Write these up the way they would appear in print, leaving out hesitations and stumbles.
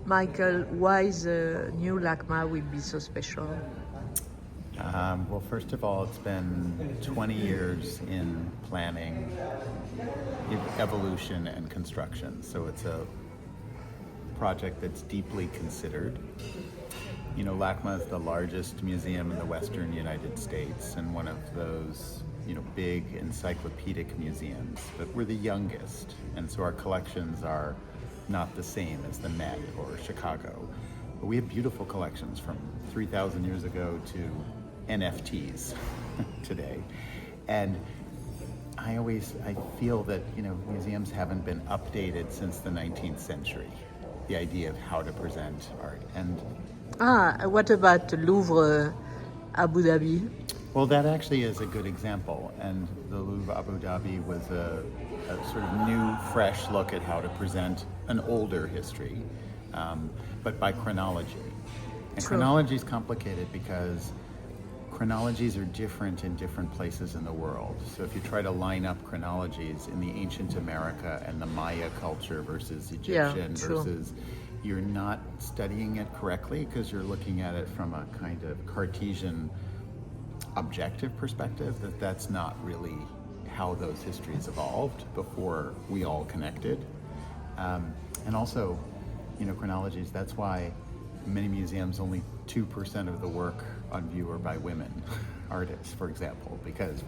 Michael, why the new LACMA will be so special? Well, first of all, it's been 20 years in planning, evolution, and construction. So it's a project that's deeply considered. You know, LACMA is the largest museum in the Western United States and one of those, big encyclopedic museums, but we're the youngest. And so our collections are not the same as the Met or Chicago. But we have beautiful collections from 3,000 years ago to NFTs today. And I feel that, museums haven't been updated since the 19th century, the idea of how to present art. And what about Louvre, Abu Dhabi? well, that actually is a good example. And the Louvre Abu Dhabi was a sort of new, fresh look at how to present an older history, but by chronology. And chronology is complicated because chronologies are different in different places in the world. So if you try to line up chronologies in the ancient America and the Maya culture versus Egyptian versus, you're not studying it correctly because you're looking at it from a kind of Cartesian objective perspective, that's not really how those histories evolved before we all connected. And also, chronologies, that's why many museums, only 2% of the work on view are by women artists, for example, because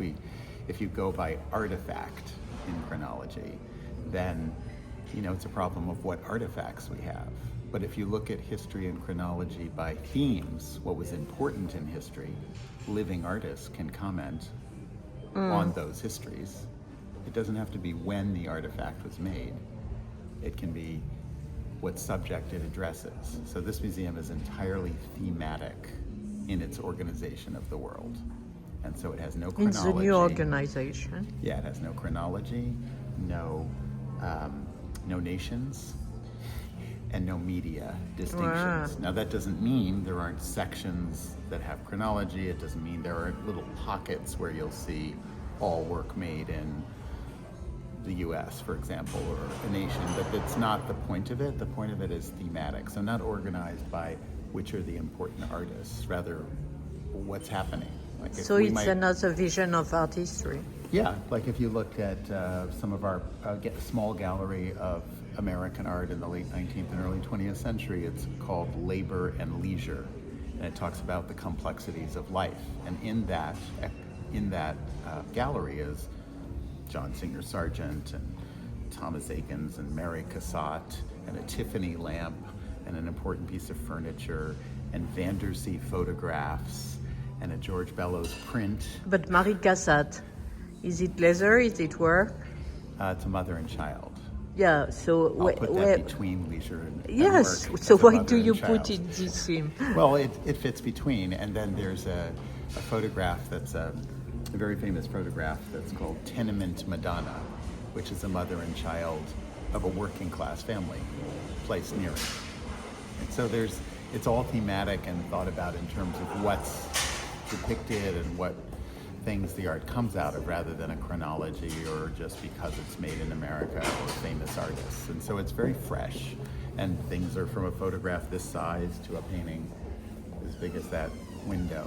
if you go by artifact in chronology, then it's a problem of what artifacts we have. But if you look at history and chronology by themes, what was important in history, living artists can comment on those histories. It doesn't have to be when the artifact was made. It can be what subject it addresses. So this museum is entirely thematic in its organization of the world. And so it has no chronology. It's a new organization. Yeah, it has no chronology, no nations, and no media distinctions. Now that doesn't mean there aren't sections that have chronology. It doesn't mean there aren't little pockets where you'll see all work made in the US, for example, or a nation, but it's not the point of it. The point of it is thematic. So not organized by which are the important artists, rather what's happening. Like so it's another vision of art history. Yeah, like if you look at some of our small gallery of American art in the late 19th and early 20th century, it's called Labor and Leisure, and it talks about the complexities of life. And in that gallery is John Singer Sargent and Thomas Eakins and Mary Cassatt and a Tiffany lamp and an important piece of furniture and Vandersea photographs and a George Bellows print. But Marie Cassatt, is it leather? Is it work? It's a mother and child. Yeah, so I'll put that between leisure and yes, work. So why do you put it this theme? Well, it fits between, and then there's a photograph that's a very famous photograph that's called Tenement Madonna, which is a mother and child of a working class family placed near it. And so it's all thematic and thought about in terms of what's depicted and what things the art comes out of, rather than a chronology or just because it's made in America or famous artists. And so it's very fresh, and things are from a photograph this size to a painting as big as that window.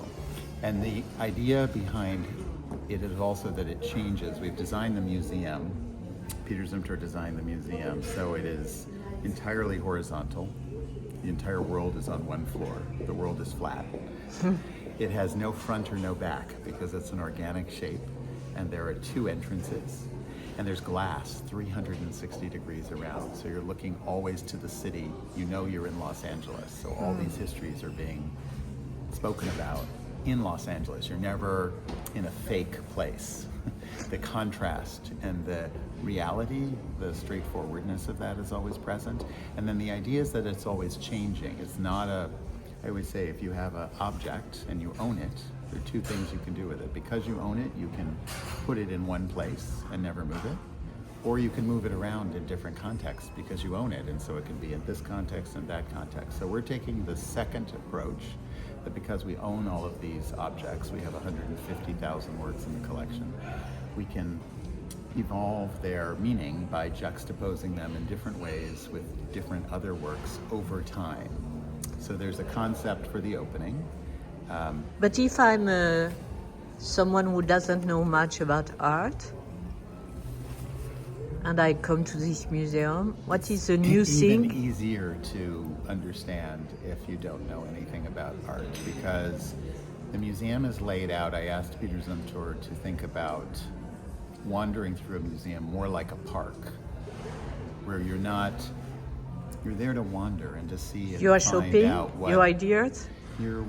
And the idea behind it is also that it changes. We've designed the museum, Peter Zumthor designed the museum, so it is entirely horizontal. The entire world is on one floor. The world is flat. It has no front or no back because it's an organic shape, and there are two entrances, and there's glass 360 degrees around, so you're looking always to the city. You're in Los Angeles, so all these histories are being spoken about in Los Angeles. You're never in a fake place. The contrast and the reality, the straightforwardness of that is always present. And then the idea is that it's always changing. It's not I always say, if you have an object and you own it, there are two things you can do with it. Because you own it, you can put it in one place and never move it. Or you can move it around in different contexts because you own it. And so it can be in this context and that context. So we're taking the second approach, that because we own all of these objects, we have 150,000 works in the collection, we can evolve their meaning by juxtaposing them in different ways with different other works over time. So there's a concept for the opening. But if I'm someone who doesn't know much about art, and I come to this museum, what is the new Even thing? easier to understand if you don't know anything about art, because the museum is laid out. I asked Peter Zumthor to think about wandering through a museum more like a park, where you're there to wander and to see and You are find shopping, out what your ideas? you're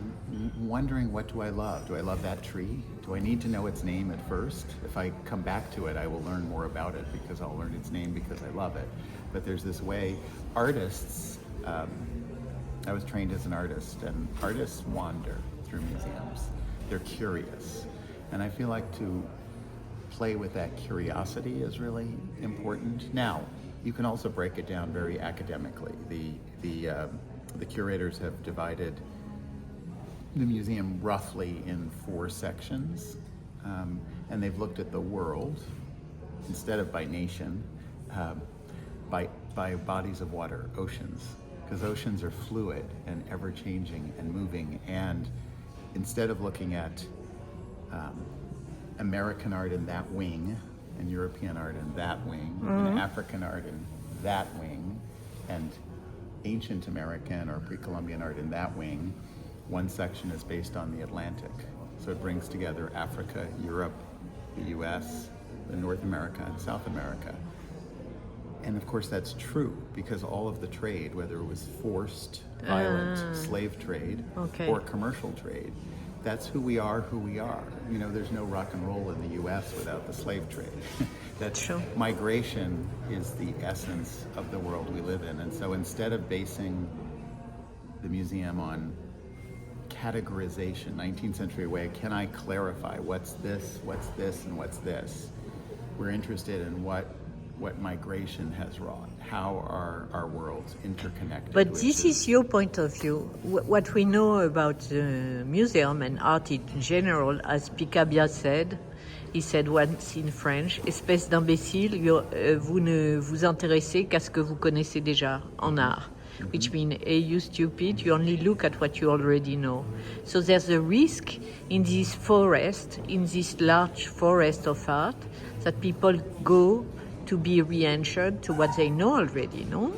wondering. What do I love? Do I love that tree? Do I need to know its name at first? If I come back to it, I will learn more about it because I'll learn its name because I love it. But there's this way, artists, I was trained as an artist, and artists wander through museums. They're curious. And I feel like to play with that curiosity is really important. Now, you can also break it down very academically. The curators have divided the museum roughly in 4 sections, and they've looked at the world instead of by nation, by bodies of water, oceans, because oceans are fluid and ever-changing and moving. And instead of looking at American art in that wing, and European art in that wing, and African art in that wing, and ancient American or pre-Columbian art in that wing, one section is based on the Atlantic. So it brings together Africa, Europe, the US, North America, and South America. And of course that's true because all of the trade, whether it was forced, violent slave trade or commercial trade, that's who we are. You know, there's no rock and roll in the US without the slave trade. That's True. Migration is the essence of the world we live in. And so instead of basing the museum on categorization, 19th century way, can I clarify what's this, and what's this? We're interested in what migration has wrought, how are our worlds interconnected. But this is your point of view. What we know about the museum and art in general, as Picabia said, he said once in French, espèce d'imbécile, vous ne vous intéressez qu'à ce que vous connaissez déjà en art. Which means, hey, you stupid, you only look at what you already know. So there's a risk in this forest, in this large forest of art, that people go to be re-anchored to what they know already, no?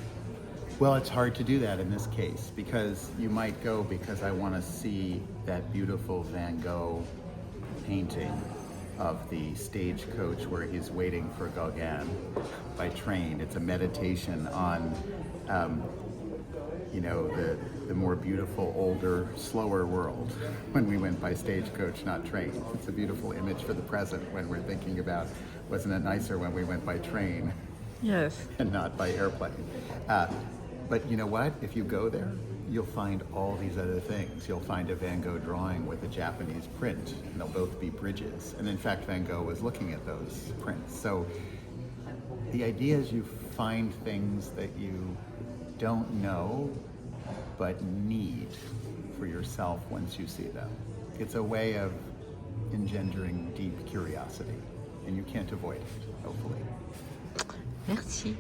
Well, it's hard to do that in this case because you might go because I want to see that beautiful Van Gogh painting of the stagecoach where he's waiting for Gauguin by train. It's a meditation on the more beautiful, older, slower world when we went by stagecoach, not train. It's a beautiful image for the present when we're thinking about, wasn't it nicer when we went by train? Yes. And not by airplane. But you know what? If you go there, you'll find all these other things. You'll find a Van Gogh drawing with a Japanese print, and they'll both be bridges. And in fact, Van Gogh was looking at those prints. So the idea is you find things that you don't know but need for yourself once you see them. It's a way of engendering deep curiosity, and you can't avoid it, hopefully. Merci.